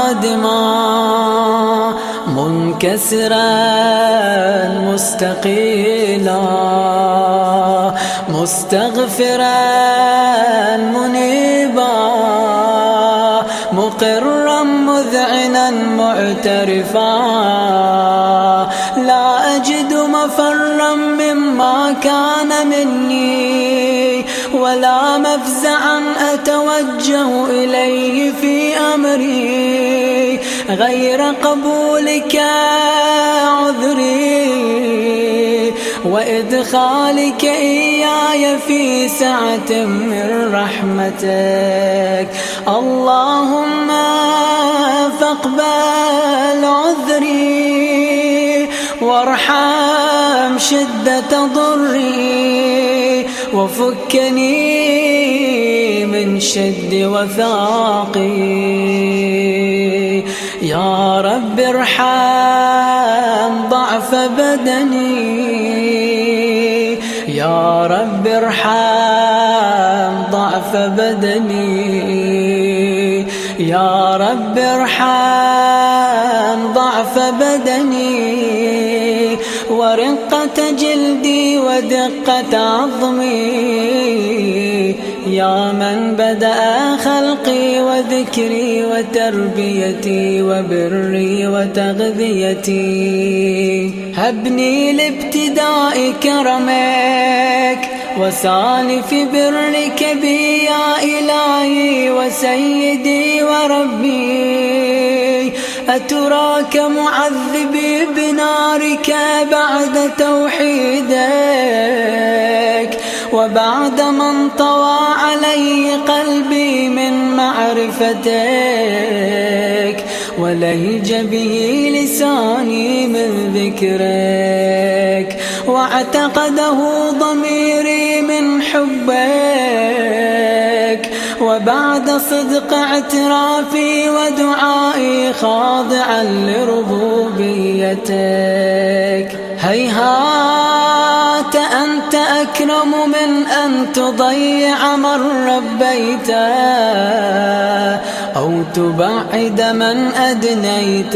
نادما منكسرا مستقيلا مستغفرا منيبا مقرا مذعنا معترفا لا أجد مفرا مما كان مني ولا مفزعا أتوجه إليه في أمري غير قبولك عذري وإدخالك إياي في سعة من رحمتك. اللهم فاقبل عذري وارحم شدة ضري وفكني من شد وثاقي. يا رب ارحم ضعف بدني يا رب ارحم ضعف بدني يا رب ارحم ضعف بدني ورقة جلدي ودقة عظمي يا من بدأ خلقي وذكري وتربيتي وبري وتغذيتي. هبني لابتداء كرمك وسالف برك بي يا إلهي وسيدي وربي. أتراك معذبي بنارك بعد توحيدك وبعد من طوى علي قلبي من معرفتك ولهج به لساني من ذكرك واعتقده ضميري من حبك وبعد صدق اعترافي ودعائي خاضعا لربوبيتك. هيهات أنت أكرم من أن تضيع من ربيت أو تبعد من أدنيت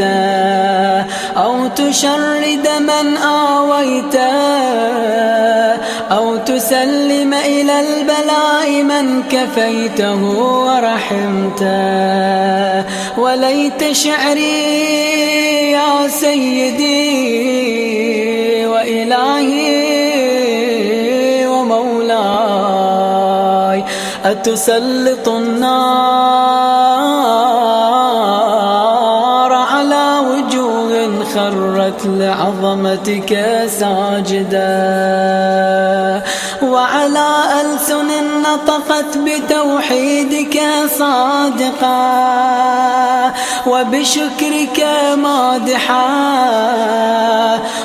أو تشرد من آويت أو تسلم إلى البلاء من كفيته ورحمته. وليت شعري يا سيدي وإلهي ومولاي أتسلط النار على وجوه خرت لعظمتك ساجدا وعلى ألسن نطقت بتوحيدك صادقا وبشكرك مادحا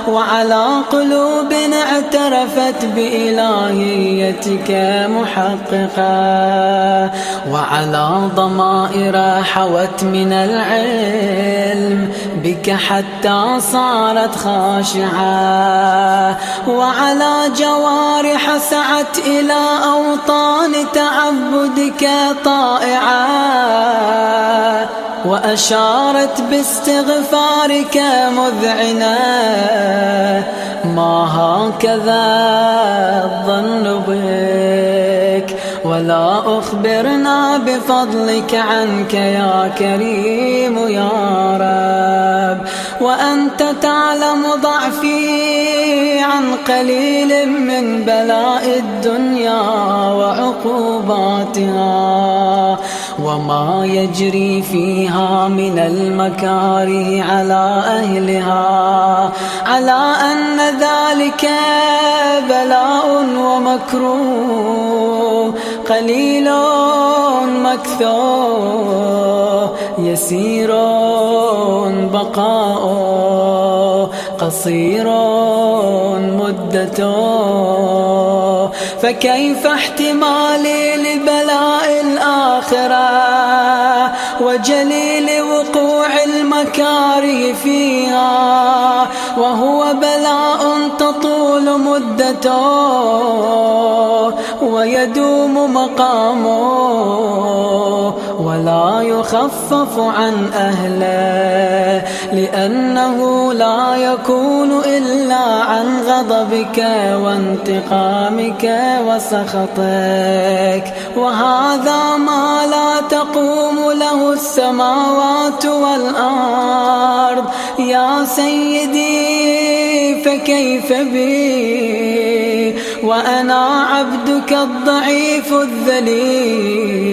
وعلى قلوب اعترفت بإلهيتك محققا وعلى ضمائر حوت من العلم بك حتى صارت خاشعة وعلى جوارح سعت إلى أوطان تعبدك طائعة وأشارت باستغفارك مذعنة. ما هكذا الظن بك ولا أخبرنا بفضلك عنك يا كريم يا رب. وأنت تعلم ضعفي عن قليل من بلاء الدنيا وعقوباتها وما يجري فيها من المكاره على أهلها على أن ذلك بلاء ومكروه قليل مكثور يسير بقاء قصير مدته. فكيف احتمالي لبلاء الآخرة وجليل وقوع المكاره فيها وهو بلاء تطول مدته ويدوم مقامه ولا يخفف عن أهله، لأنه لا يكون إلا عن غضبك وانتقامك وسخطك، وهذا ما لا تقوم له السماوات والأرض. يا سيدي فكيف بي وأنا عبدك الضعيف الذليل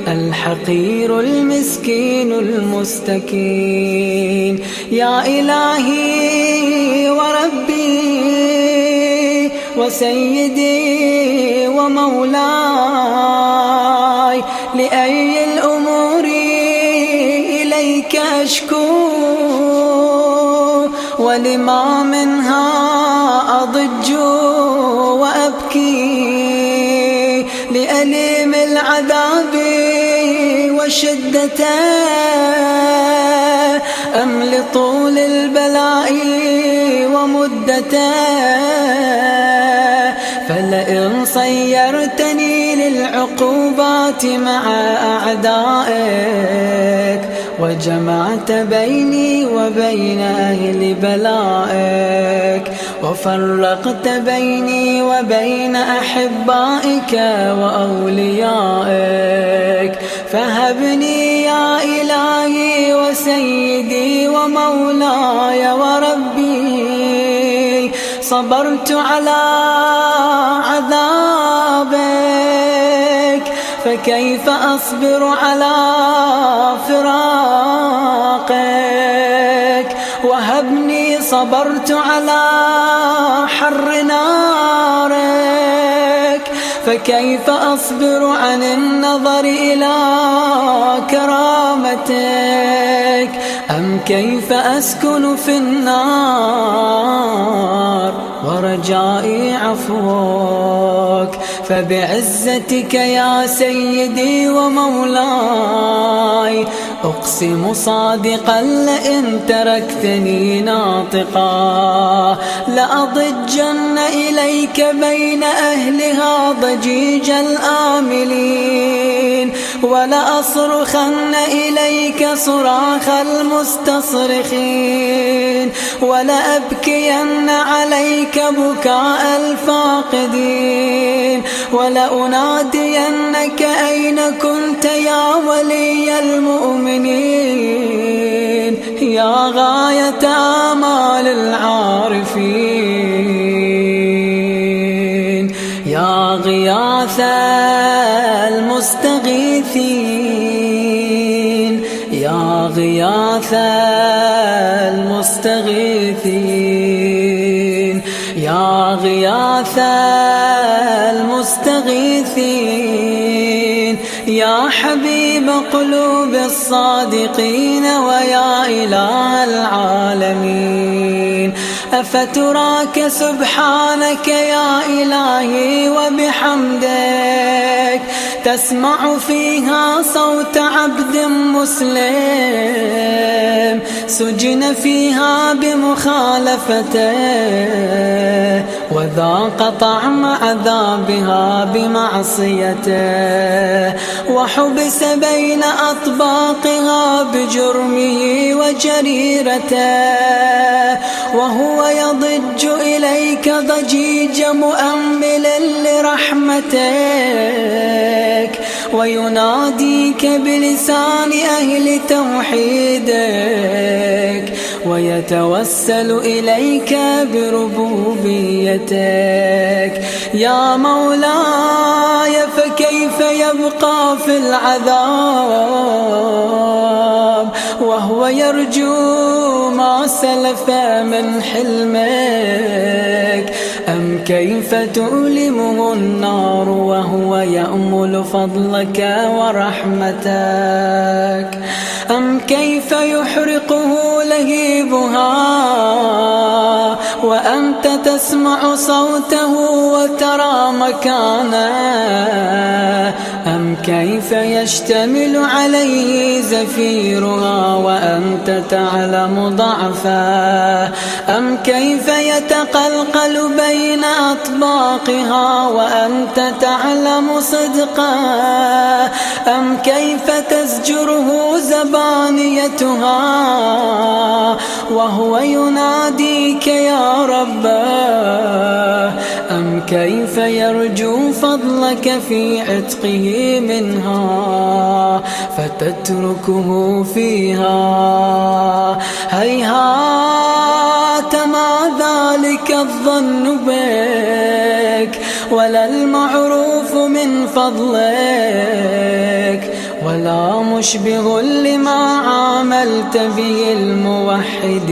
الحقير المسكين المستكين. يا إلهي وربي وسيدي ومولاي، لأي الأمور إليك أشكو، ولما منها أضج وأبكي، لأليم العذاب وشدته أم لطول البلاء ومدته. فلئن صيرتني للعقوبات مع أعدائك، وجمعت بيني وبين أهل بلائك، وفرقت بيني وبين أحبائك وأوليائك، فهبني يا إلهي وسيدي ومولاي وربي. صبرت على عذابك، فكيف أصبر على فراقك؟ وهبني صبرت على حر نارك، فكيف أصبر عن النظر إلى كرامتك؟ أم كيف أسكن في النار ورجائي عفوك؟ فبعزتك يا سيدي ومولاي أقسم صادقا لئن تركتني ناطقا لأضجن إليك بين أهلها ضجيج الآملين، ولأصرخن إليك صراخ المستصرخين، ولأبكين عليك بكاء الفاقدين، ولأنادينك أين كنت يا ولي المؤمنين، يا غاية آمال العارفين، يا غياث المستغيثين، يا غياث المستغيثين، يا غياث المستغيثين، يا حبيب قلوب الصادقين، ويا إله العالمين. أفتراك سبحانك يا إلهي وبحمدك تسمع فيها صوت عبد مسلم سجن فيها بمخالفته، وذاق طعم عذابها بمعصيته، وحبس بين أطباقها بجرمه وجريرته، وهو يضج إليك ضجيج مؤمل لرحمتك، ويناديك بلسان أهل توحيدك، ويتوسل إليك بربوبيتك. يا مولاي فكيف يبقى في العذاب وهو يرجو ما سلف من حلمك؟ أم كيف تؤلمه النار وهو يأمل فضلك ورحمتك؟ أم كيف يحرقه لهيبها وأنت تسمع صوته وترى مكانه، أم كيف يشتمل عليه زفيرها وأنت تعلم ضعفه، أم كيف يتقلقل بين أطباقها وأنت تعلم صدقه، أم كيف تزجره زبانيتها وهو يناديك يا رباه، أم كيف يرجو فضلك في عتقه منها فتتركه فيها. هيهات ما ذلك الظن بك ولا المعروف من فضلك، ولا مشبه لما عاملت به الموحد.